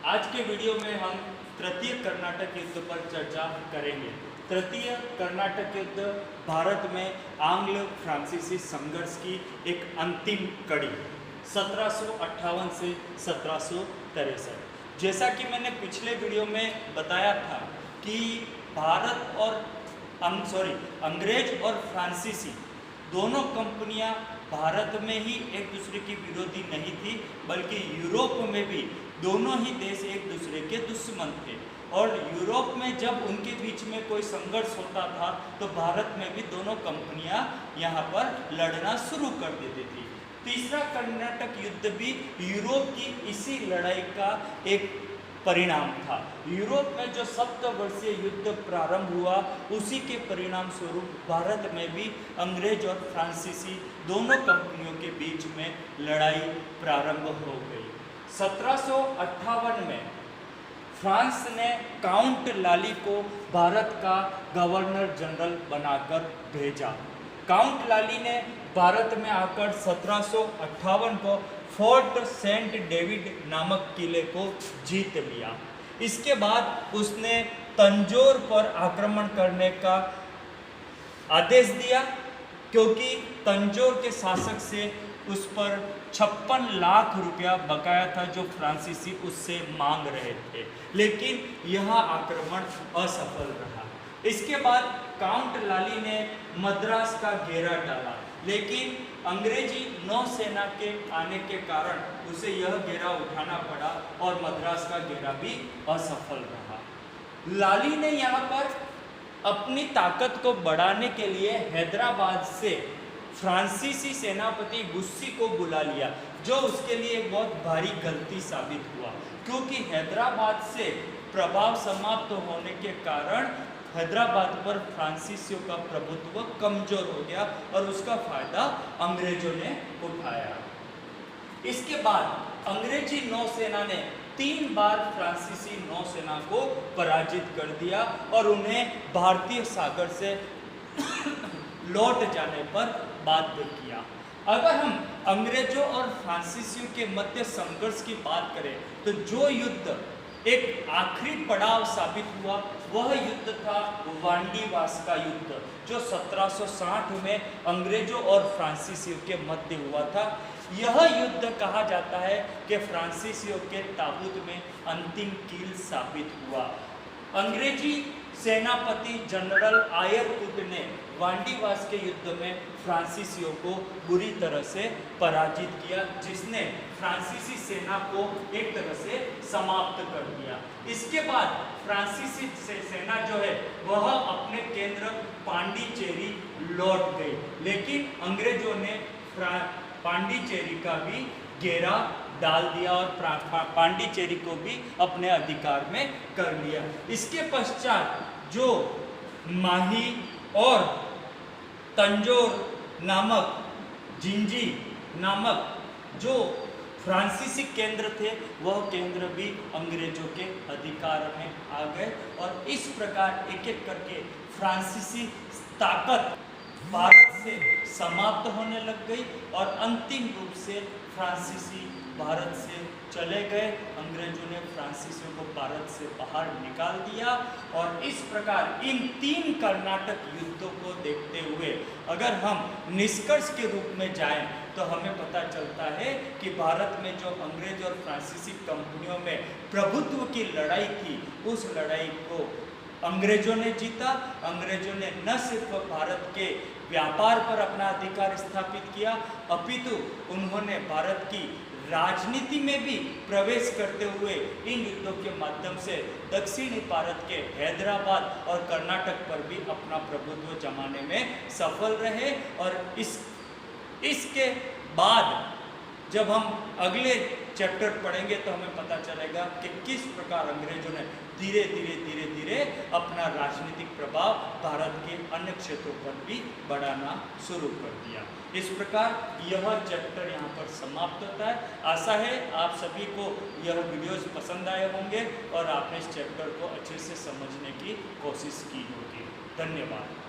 आज के वीडियो में हम तृतीय कर्नाटक युद्ध पर चर्चा करेंगे। तृतीय कर्नाटक युद्ध भारत में आंग्ल फ्रांसीसी संघर्ष की एक अंतिम कड़ी 1758 से 1763। जैसा कि मैंने पिछले वीडियो में बताया था कि भारत और अंग्रेज और फ्रांसीसी दोनों कंपनियां भारत में ही एक दूसरे की विरोधी नहीं थी, बल्कि यूरोप में भी दोनों ही देश एक दूसरे के दुश्मन थे। और यूरोप में जब उनके बीच में कोई संघर्ष होता था तो भारत में भी दोनों कंपनियां यहाँ पर लड़ना शुरू कर देती थी। तीसरा कर्नाटक युद्ध भी यूरोप की इसी लड़ाई का एक परिणाम था। यूरोप में जो सप्तवर्षीय युद्ध प्रारंभ हुआ उसी के परिणाम स्वरूप भारत में भी अंग्रेज और फ्रांसीसी दोनों कंपनियों के बीच में लड़ाई प्रारंभ हो गई। 1758 में फ्रांस ने काउंट लाली को भारत का गवर्नर जनरल बनाकर भेजा। काउंट लाली ने भारत में आकर 1758 को फोर्ट सेंट डेविड नामक किले को जीत लिया। इसके बाद उसने तंजौर पर आक्रमण करने का आदेश दिया, क्योंकि तंजौर के शासक से उस पर 56 लाख रुपया बकाया था जो फ्रांसीसी उससे मांग रहे थे, लेकिन यह आक्रमण असफल रहा। इसके बाद काउंट लाली ने मद्रास का घेरा डाला, लेकिन अंग्रेजी नौसेना के आने के कारण उसे यह घेरा उठाना पड़ा और मद्रास का घेरा भी असफल रहा। लाली ने यहाँ पर अपनी ताकत को बढ़ाने के लिए हैदराबाद से फ्रांसीसी सेनापति गुस्सी को बुला लिया, जो उसके लिए एक बहुत भारी गलती साबित हुआ, क्योंकि हैदराबाद से प्रभाव समाप्त होने के कारण हैदराबाद पर फ्रांसीसियों का प्रभुत्व कमजोर हो गया और उसका फायदा अंग्रेजों ने उठाया। इसके बाद अंग्रेजी नौसेना ने 3 बार फ्रांसीसी नौसेना को पराजित कर दिया और उन्हें भारतीय सागर से लौट जाने पर बाध्य किया। अगर हम अंग्रेजों और फ्रांसीसियों के मध्य संघर्ष की बात करें तो जो युद्ध एक आखिरी पड़ाव साबित हुआ वह युद्ध था वांडीवास का युद्ध, जो 1760 में अंग्रेजों और फ्रांसीसियों के मध्य हुआ था। यह युद्ध कहा जाता है कि फ्रांसीसियों के ताबूत में अंतिम कील साबित हुआ। अंग्रेजी सेनापति जनरल आयरकुट ने वांडीवास के युद्ध में फ्रांसीसियों को बुरी तरह से पराजित किया, जिसने फ्रांसीसी सेना को एक तरह से समाप्त कर दिया। इसके बाद फ्रांसीसी सेना जो है वह अपने केंद्र पांडिचेरी लौट गई, लेकिन अंग्रेजों ने पांडिचेरी का भी घेरा डाल दिया और पांडिचेरी को भी अपने अधिकार में कर लिया। इसके पश्चात जो माही और तंजौर नामक जिंजी नामक जो फ्रांसीसी केंद्र थे वह केंद्र भी अंग्रेजों के अधिकार में आ गए और इस प्रकार एक एक करके फ्रांसीसी ताकत भारत से समाप्त होने लग गई और अंतिम रूप से फ्रांसीसी भारत से चले गए। अंग्रेजों ने फ्रांसीसियों को भारत से बाहर निकाल दिया और इस प्रकार इन 3 कर्नाटक युद्धों को देखते हुए अगर हम निष्कर्ष के रूप में जाएं तो हमें पता चलता है कि भारत में जो अंग्रेज और फ्रांसीसी कंपनियों में प्रभुत्व की लड़ाई थी उस लड़ाई को अंग्रेजों ने जीता। अंग्रेजों ने न सिर्फ भारत के व्यापार पर अपना अधिकार स्थापित किया, अपितु उन्होंने भारत की राजनीति में भी प्रवेश करते हुए इन युद्धों के माध्यम से दक्षिणी भारत के हैदराबाद और कर्नाटक पर भी अपना प्रभुत्व जमाने में सफल रहे। और इसके बाद जब हम अगले चैप्टर पढ़ेंगे तो हमें पता चलेगा कि किस प्रकार अंग्रेजों ने धीरे धीरे अपना राजनीतिक प्रभाव भारत के अन्य क्षेत्रों पर भी बढ़ाना शुरू कर दिया। इस प्रकार यह चैप्टर यहाँ पर समाप्त होता है। आशा है आप सभी को यह वीडियोस पसंद आए होंगे और आपने इस चैप्टर को अच्छे से समझने की कोशिश की होगी। धन्यवाद।